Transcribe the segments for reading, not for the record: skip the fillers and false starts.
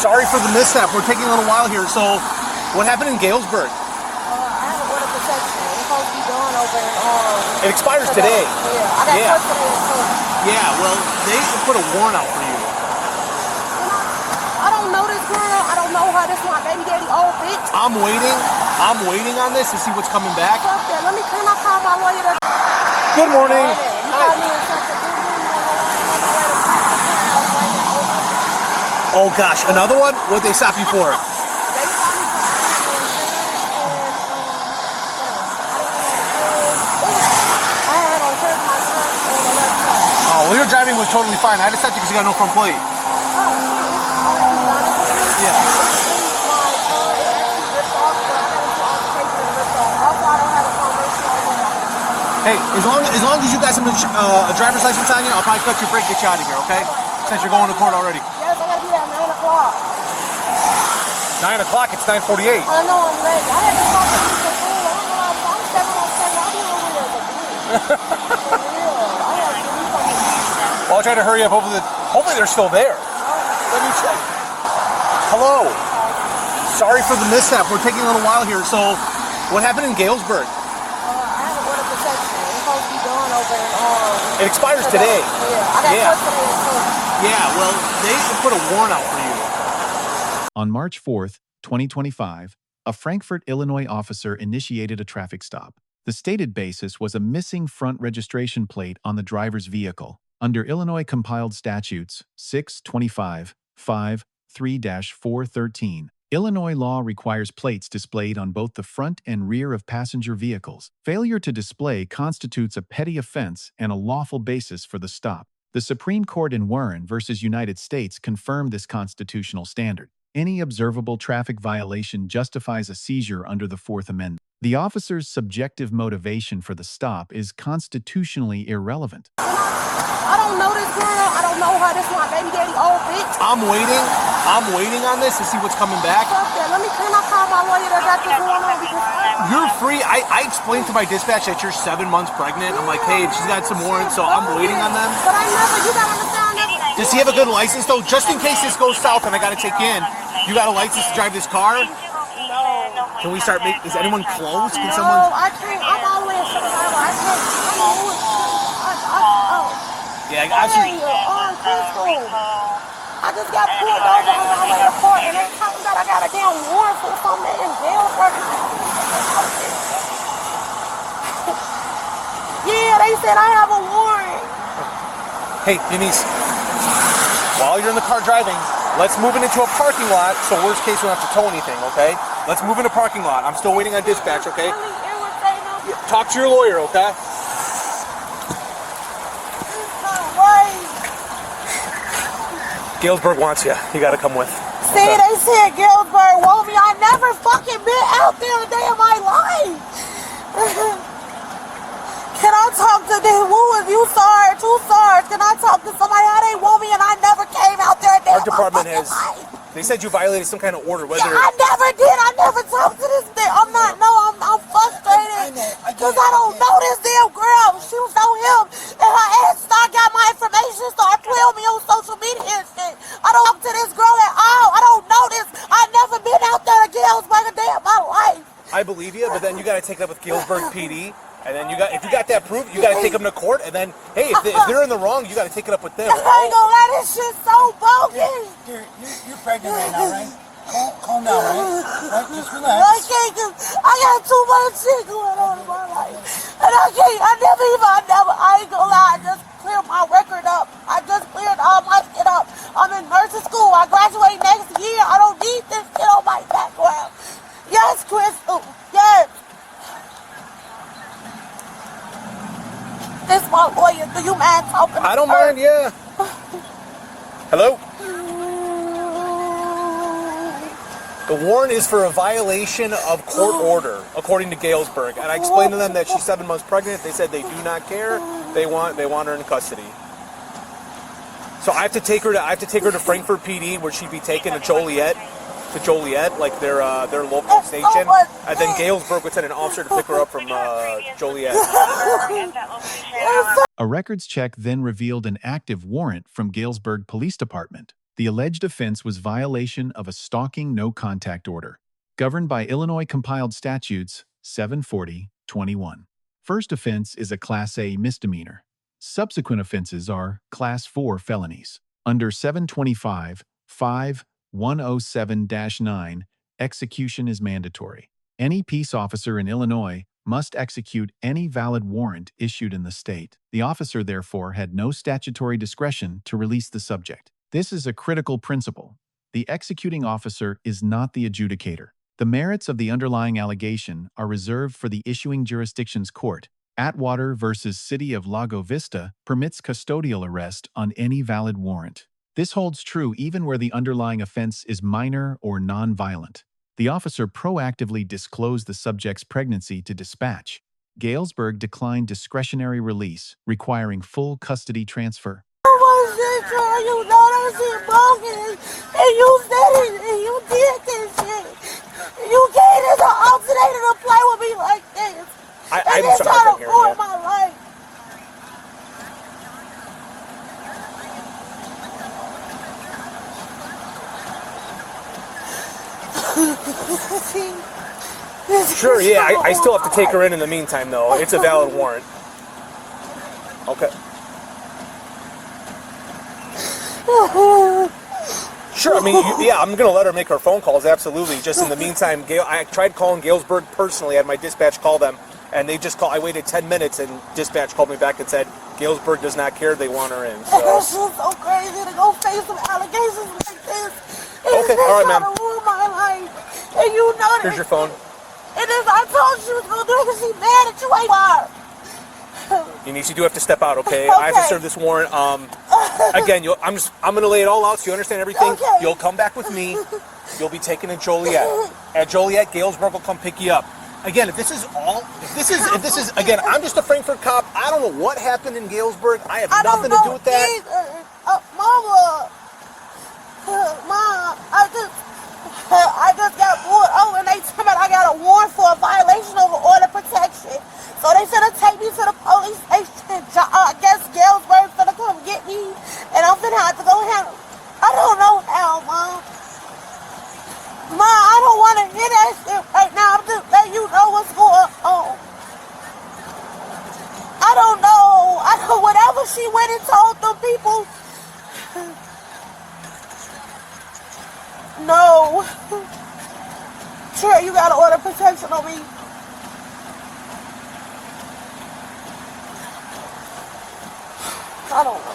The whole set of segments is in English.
Sorry for the mishap. We're taking a little while here. So, what happened in Galesburg? I have a order protection. It's supposed to be done over It expires today. Yeah, I got custody too. Yeah, well, they put a warrant out for you. I don't know this girl. I don't know her. This is my baby daddy old bitch. I'm waiting on this to see what's coming back. Fuck that. Let me call my lawyer. Good morning. You called me in such a good mood. Oh gosh, another one? What'd they stop you for? Oh, well, your driving was totally fine. I just stopped you because you got no front plate. Yeah. Hey, as long as you got some a driver's license on you, I'll probably cut your brake, get you out of here, okay? Since you're going to court already. Yes, I gotta be there at 9 o'clock. 9 o'clock, it's 9:48. I know, I'm ready. I had to talk to you before. I don't know, I'm 7 on 7. I'll be over there as a bitch. For real. I have to do something. Well, I'll try to hurry up. Hopefully they're still there. Let me check. Hello. Sorry for the mishap. We're taking a little while here. So, what happened in Galesburg? I have a order protection. It's supposed to be done over It expires today. Yeah, I got custody too. Yeah, well, they put a warrant out for you. On March 4th, 2025, a Frankfort, Illinois officer initiated a traffic stop. The stated basis was a missing front registration plate on the driver's vehicle. Under Illinois compiled statutes 625-5-3-413, Illinois law requires plates displayed on both the front and rear of passenger vehicles. Failure to display constitutes a petty offense and a lawful basis for the stop. The Supreme Court in Warrant v. United States confirmed this constitutional standard. Any observable traffic violation justifies a seizure under the Fourth Amendment. The officer's subjective motivation for the stop is constitutionally irrelevant. I don't know this girl. I don't know her. This is my baby daddy old bitch. I'm waiting on this to see what's coming back. Fuck that. Let me call my lawyer that got this going on because You're free. I explained to my dispatch that you're 7 months pregnant. I'm like, hey, she's got some warrants, so I'm waiting on them. But I never, you gotta understand that. Does he have a good license, though? Just in case this goes south and I gotta take you in, you got a license to drive this car? No. Can we start making, is anyone close? Can No, someone? I can't. I'm always in Chicago. I can't. Yeah, I see. I just got pulled over on my way to court and they talking about I got a damn warrant for something in Galesburg. Yeah, they said I have a warrant. Hey, Denise, while you're in the car driving, let's move it into a parking lot, so worst case we don't have to tow anything, okay? Let's move in a parking lot. I'm still waiting on dispatch, okay? Yeah, talk to your lawyer, okay? Galesburg wants you. You gotta come with. See, they said Galesburg want me. I never fucking been out there a day of my life. Can I talk to them? Who is you SARS? Who SARS? Can I talk to somebody? How they want me and I never came out there a day Our of department my has. life. They said you violated some kind of order. Whether Yeah, I never did. I never talked to this thing. I'm frustrated because I don't know this damn girl. She was on him and her ass started got my information, started playing me on social media and shit. I don't talk to this girl at all. I don't know this. I never been out there to Galesburg a day of my life. I believe you, but then you gotta take it up with Galesburg PD. And then if you got that proof, you gotta take them to court. And then, hey, if they're in the wrong, you gotta take it up with them. I ain't gonna lie, this shit's so bogus. You're pregnant right now, right? Calm down, right? Just relax. I got too much shit going on in my life. And I ain't gonna lie, I just cleared my record up. I just cleared all my shit up. I'm in nursing school. I graduate next year. I don't need this shit on my background. Yes, Crystal. Yes. This my lawyer. Do you mind talking to I don't her? mind, yeah. Hello? The warrant is for a violation of court order, according to Galesburg. And I explained to them that she's 7 months pregnant. They said they do not care. They want her in custody. So I have to take her to Frankfort PD, where she'd be taken to Joliet, like their local station. And then Galesburg would send an officer to pick her up from Joliet. A records check then revealed an active warrant from Galesburg Police Department. The alleged offense was violation of a stalking no-contact order, governed by Illinois Compiled Statutes 740-21. First offense is a Class A misdemeanor. Subsequent offenses are Class 4 felonies. Under 725-5107-9, execution is mandatory. Any peace officer in Illinois must execute any valid warrant issued in the state. The officer, therefore, had no statutory discretion to release the subject. This is a critical principle. The executing officer is not the adjudicator. The merits of the underlying allegation are reserved for the issuing jurisdiction's court. Atwater versus City of Lago Vista permits custodial arrest on any valid warrant. This holds true even where the underlying offense is minor or non-violent. The officer proactively disclosed the subject's pregnancy to dispatch. Galesburg declined discretionary release, requiring full custody transfer. Oh my shit, Troy, you know that shit bogus. And you said it, and you did this shit. You gave this an alternator to play with me like this. I'm and then sorry, try I to couldn't hear ruin you. my life. Sure, yeah, I still have to take her in the meantime, though. It's a valid warrant. Okay. Sure, I mean, yeah, I'm going to let her make her phone calls, absolutely. Just in the meantime, I tried calling Galesburg personally, had my dispatch call them, and they just called. I waited 10 minutes, and dispatch called me back and said, Galesburg does not care, they want her in. So. That shit's so crazy to go face some allegations like this. Okay, all right, ma'am. To ruin my life. And you know that. Here's your phone. And as I told you she was going to do it because she's mad at you, ain't You do have to step out, okay? I have to serve this warrant. Again, I'm going to lay it all out so you understand everything. Okay. You'll come back with me. You'll be taken to Joliet. At Joliet, Galesburg will come pick you up. Again, if this is, again, I'm just a Frankfort cop. I don't know what happened in Galesburg. I have nothing to do with that. Mama, Mom, I just got pulled over and they told me I got a warrant for a violation of order protection. So they finna take me to the police station. I guess Galesburg finna come get me, and I'm finna have to go handle. I don't know how, Mom. Mom, I don't want to hear that shit right now. I'm just letting you know what's going on. I don't know. Whatever she went and told them people. No. Sure, you got to order protection on me. I don't know.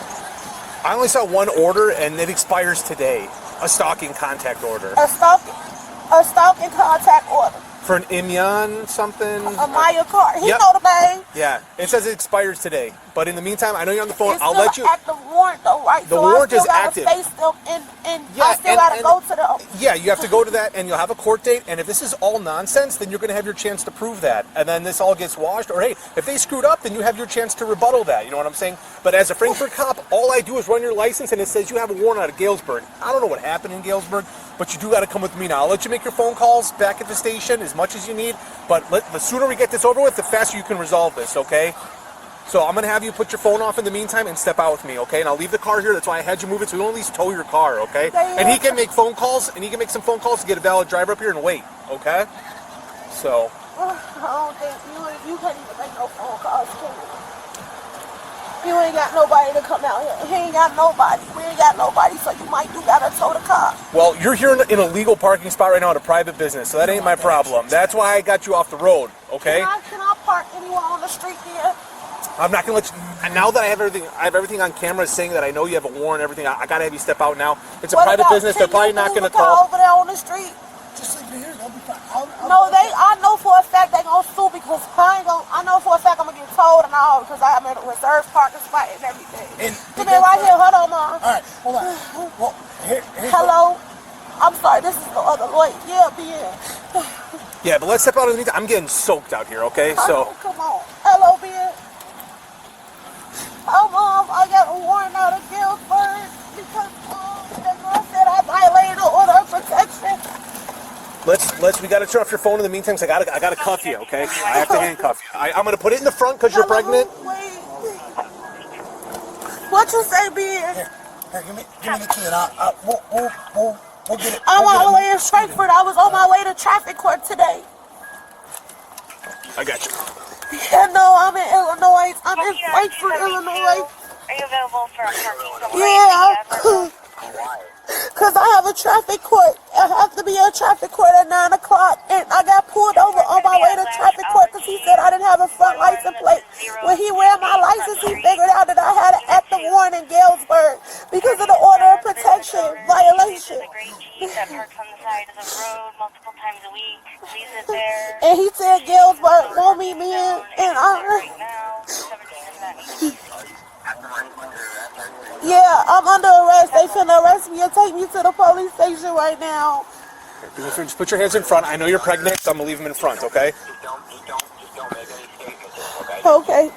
I only saw one order, and it expires today. A stalking contact order. A stalking contact order. For an Imyan something? A Maya car. He Yep. know the name. Yeah, it says it expires today. But in the meantime, I know you're on the phone. It's I'll still let you. an active warrant though, right? The so warrant I still is gotta active. Face them and Yeah, I still gotta go to them. Yeah, you have to go to that, and you'll have a court date. And if this is all nonsense, then you're going to have your chance to prove that. And then this all gets washed. Or hey, if they screwed up, then you have your chance to rebuttal that. You know what I'm saying? But as a Frankfort cop, all I do is run your license, and it says you have a warrant out of Galesburg. I don't know what happened in Galesburg, but you do got to come with me now. I'll let you make your phone calls back at the station as much as you need. But the sooner we get this over with, the faster you can resolve this. Okay? So I'm going to have you put your phone off in the meantime and step out with me, okay? And I'll leave the car here. That's why I had you move it, so we don't at least tow your car, okay? And he can make phone calls, and he can make some phone calls to get a valid driver up here and wait, okay? So. I don't think you can't even make no phone calls, can you? You ain't got nobody to come out here. He ain't got nobody. We ain't got nobody, so you might gotta tow the car. Well, you're here in a legal parking spot right now at a private business, so that ain't my problem. That's why I got you off the road, okay? Can I park anywhere on the street here? I'm not gonna let you. And now that I have everything on camera saying that I know you have a warrant, everything. I gotta have you step out now. It's a private business. They're probably not gonna call. Over there on the street. Just leave it here. They'll be fine. I know for a fact they gonna sue because I know for a fact I'm gonna get towed and all because I'm in a reserved parking spot and everything. Come here right here. Hold on, Mom. All right, hold on. Well, here's hello. I'm sorry. This is the other lawyer. Yeah, Ben. Yeah, but let's step out in the meantime. I'm getting soaked out here, okay? So. Come on. Hello, Ben. Oh, Mom, I got a warrant out of Galesburg because the girl said I violated the order of protection. We gotta turn off your phone in the meantime because I gotta cuff you, okay? I have to handcuff you. I'm gonna put it in the front because you're pregnant. Wait. What you say, Ben? Here, give me the key and we'll get it. I'm all the way in Frankfort. I was on my way to traffic court today. I got you. Yeah, no, I'm in Illinois. I'm in Frankfort, Illinois. Are you available for a parking somewhere? Yeah. Because I have a traffic court. I have to be at traffic court at 9 o'clock. And I got pulled over on my way to traffic court because he said I didn't have a front license plate. When he ran my license, he figured out that I had an active warrant in Galesburg because of the order of protection violation. And he said Galesburg won't meet me in. And yeah, I'm under arrest. They finna arrest me and take me to the police station right now. Just put your hands in front. I know you're pregnant, so I'm gonna leave them in front, okay? Just don't make any statements, okay? Okay.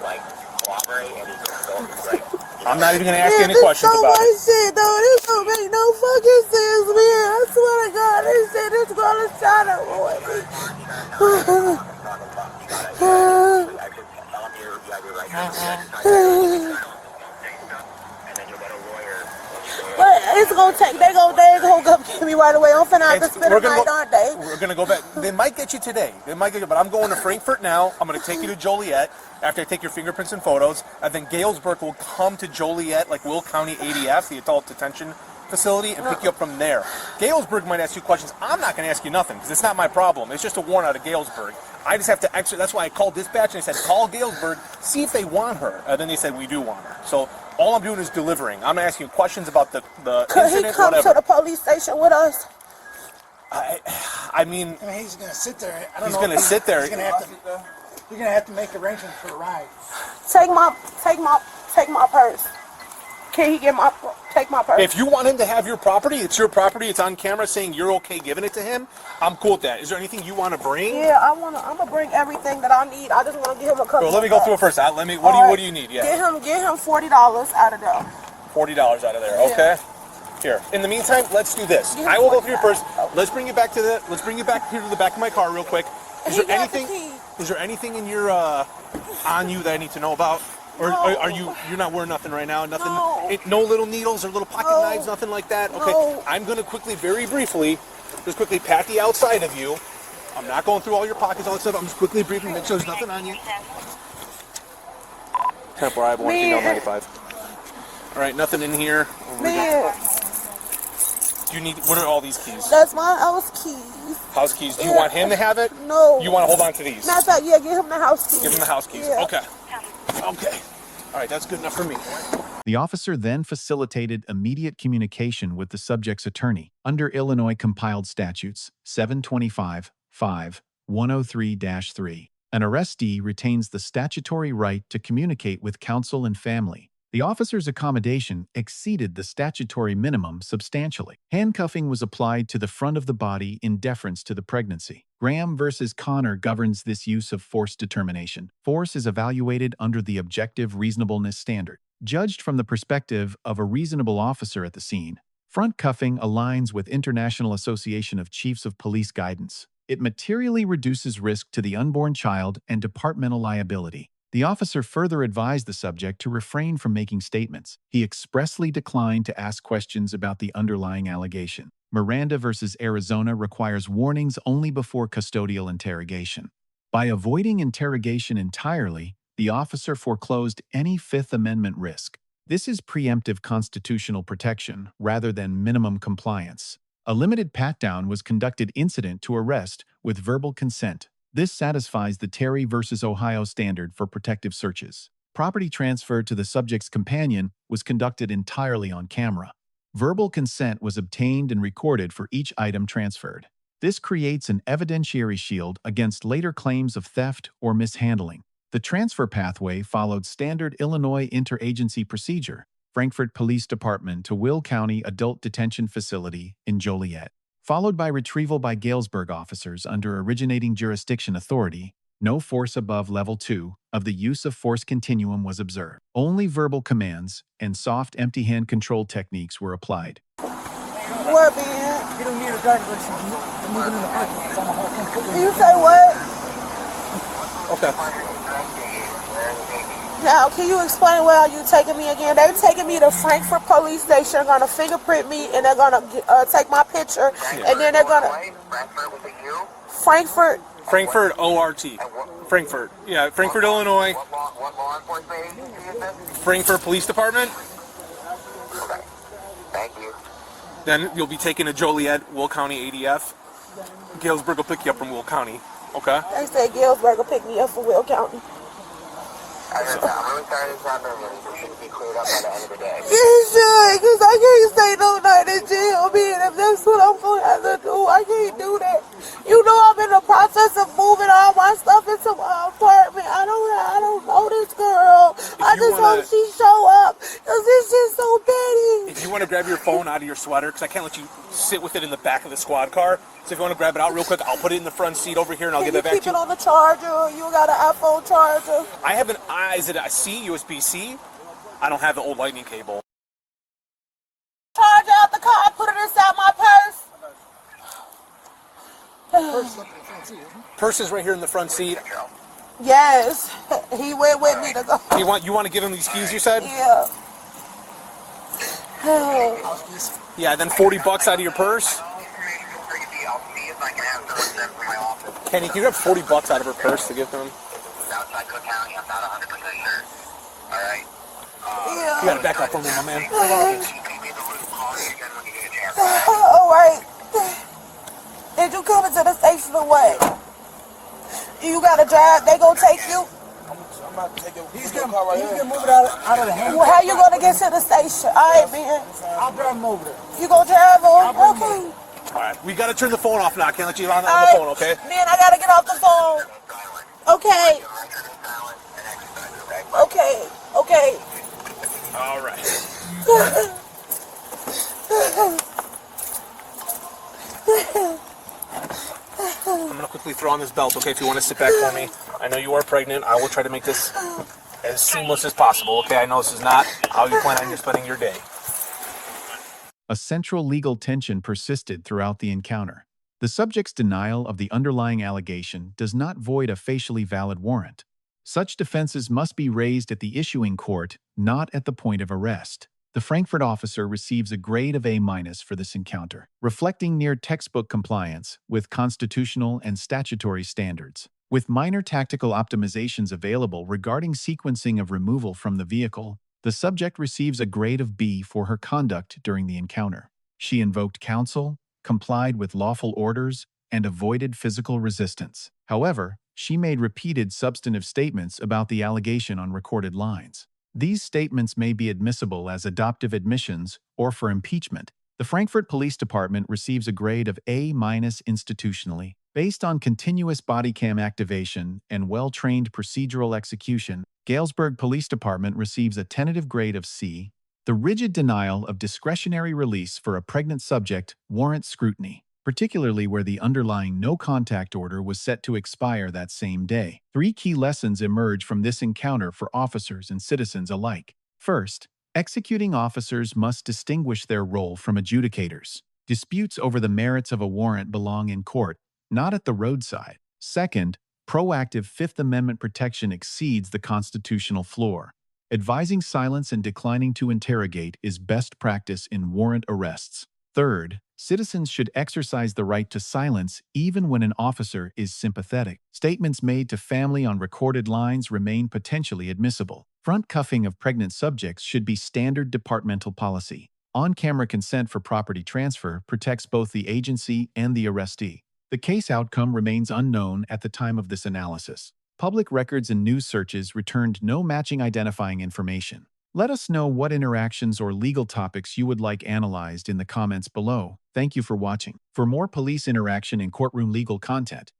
Like, cooperate and just I'm not even gonna ask you any questions about it. Shit, though. This don't make no fucking sense, man. I swear to God, this shit, this girl is trying to ruin me. But it's gonna take, they gonna get me right away. I'm finna have to spend the night, aren't they? We're gonna go back. They might get you today. They might get you, but I'm going to Frankfurt now. I'm gonna take you to Joliet after I take your fingerprints and photos, and then Galesburg will come to Joliet, like Will County ADF, the adult detention facility, and pick you up from there. Galesburg might ask you questions. I'm not gonna ask you nothing because it's not my problem. It's just a warrant out of Galesburg. I just have to exit. That's why I called dispatch and I said, call Galesburg, see if they want her. And then they said, we do want her. So all I'm doing is delivering. I'm not asking you questions about the Could incident, he come whatever. to the police station with us? I mean, he's gonna sit there. I don't he's know. gonna sit there. He's gonna have to. You're gonna have to make arrangements for a ride. Take my purse. Can he take my purse? If you want him to have your property, it's your property. It's on camera saying you're okay giving it to him. I'm cool with that. Is there anything you want to bring? Yeah, I'm gonna bring everything that I need. I just want to give him a couple. So let me go through it first. What do you need? Yeah. Get him $40 out of there. $40 out of there. Okay. Here. In the meantime, let's do this. I will go through your purse. Let's bring you back here to the back of my car real quick. Is there anything in your on you that I need to know about? Or are you're not wearing nothing right now? Nothing. No little needles or little pocket knives, nothing like that. Okay. No. I'm gonna very briefly, just quickly pat the outside of you. I'm not going through all your pockets, all that stuff. I'm just quickly briefly make sure there's nothing on you. Temple, I have 1 95. All right, nothing in here. Man, Do you need? What are all these keys? that's my house keys. House keys. Do you want him to have it? No. You want to hold on to these? Matter of fact, yeah, give him the house keys. Give him the house keys. Yeah. Okay. Okay. All right, that's good enough for me. The officer then facilitated immediate communication with the subject's attorney under Illinois compiled statutes 725-5-103-3. An arrestee retains the statutory right to communicate with counsel and family. The officer's accommodation exceeded the statutory minimum substantially. Handcuffing was applied to the front of the body in deference to the pregnancy. Graham versus Connor governs this use of force determination. Force is evaluated under the objective reasonableness standard. Judged from the perspective of a reasonable officer at the scene, front cuffing aligns with International Association of Chiefs of Police guidance. It materially reduces risk to the unborn child and departmental liability. The officer further advised the subject to refrain from making statements. He expressly declined to ask questions about the underlying allegation. Miranda versus Arizona requires warnings only before custodial interrogation. By avoiding interrogation entirely, the officer foreclosed any Fifth Amendment risk. This is preemptive constitutional protection rather than minimum compliance. A limited pat-down was conducted incident to arrest with verbal consent. This satisfies the Terry versus Ohio standard for protective searches. Property transfer to the subject's companion was conducted entirely on camera. Verbal consent was obtained and recorded for each item transferred. This creates an evidentiary shield against later claims of theft or mishandling. The transfer pathway followed standard Illinois interagency procedure, Frankfort Police Department to Will County Adult Detention Facility in Joliet, followed by retrieval by Galesburg officers under originating jurisdiction authority. No force above level 2 of the use of force continuum was observed. Only verbal commands and soft empty hand control techniques were applied. What, man? You don't need a driver's license. I'm moving in the parking lot. It's on the whole thing. You say what? Okay. Now, can you explain where are you taking me again? They're taking me to Frankfort Police Station. They're gonna fingerprint me and they're gonna take my picture, and then they're gonna Frankfurt with a U? Frankfort. Frankfort, O-R-T. Frankfort. Yeah, Frankfort, Illinois. What law enforcement agency is this? Frankfort Police Department. Okay. Thank you. Then you'll be taken to Joliet, Will County ADF. Galesburg will pick you up from Will County. Okay? They said Galesburg will pick me up for Will County. I'm really sorry this happened, and it should be cleared up by the end of the day. You should, because I can't stay no night in jail, man. If that's what I'm going to have to do, I can't do that. You know I'm in the process of moving all my stuff into my apartment. I don't know this girl. I just hope she show up, because it's just so petty. If you want to grab your phone out of your sweater, because I can't let you sit with it in the back of the squad car. So if you want to grab it out real quick, I'll put it in the front seat over here and I'll give it back to you. Keep it on the charger. You got an iPhone charger. I have is it a C, USB-C? I don't have the old lightning cable. Charge out the car, put it inside my purse. Purse is right here in the front seat. Yes, he went with me to go. You want to give him these keys, you said? Yeah. Yeah, then $40 out of your purse. Kenny, can you grab $40 out of her purse to give to him? Outside Cook County, I'm not 100% sure. Alright? Yeah. You gotta back up from me, my man. All right. Did you come into the station or what? You gotta drive. They gonna take you. I'm about to take it. He's gonna move it out of the hand. Well, how you gonna get to the station? All right, man. I'll drive him over there. You gonna drive him? Okay. All right, we gotta turn the phone off now. I can't let you on the All phone, okay? Man, I gotta get off the phone. Okay. Okay. Okay. All right. I'm gonna quickly throw on this belt, okay? If you want to sit back for me. I know you are pregnant. I will try to make this as seamless as possible, okay? I know this is not how you plan on spending your day. A central legal tension persisted throughout the encounter. The subject's denial of the underlying allegation does not void a facially valid warrant. Such defenses must be raised at the issuing court, not at the point of arrest. The Frankfort officer receives a grade of A- for this encounter, reflecting near textbook compliance with constitutional and statutory standards. With minor tactical optimizations available regarding sequencing of removal from the vehicle, the subject receives a grade of B for her conduct during the encounter. She invoked counsel, complied with lawful orders, and avoided physical resistance. However, she made repeated substantive statements about the allegation on recorded lines. These statements may be admissible as adoptive admissions or for impeachment. The Frankfort Police Department receives a grade of A- institutionally. Based on continuous bodycam activation and well-trained procedural execution, Galesburg Police Department receives a tentative grade of C. The rigid denial of discretionary release for a pregnant subject warrants scrutiny, particularly where the underlying no-contact order was set to expire that same day. 3 key lessons emerge from this encounter for officers and citizens alike. First, executing officers must distinguish their role from adjudicators. Disputes over the merits of a warrant belong in court, not at the roadside. Second, proactive Fifth Amendment protection exceeds the constitutional floor. Advising silence and declining to interrogate is best practice in warrant arrests. Third, citizens should exercise the right to silence even when an officer is sympathetic. Statements made to family on recorded lines remain potentially admissible. Front cuffing of pregnant subjects should be standard departmental policy. On-camera consent for property transfer protects both the agency and the arrestee. The case outcome remains unknown at the time of this analysis. Public records and news searches returned no matching identifying information. Let us know what interactions or legal topics you would like analyzed in the comments below. Thank you for watching. For more police interaction and courtroom legal content,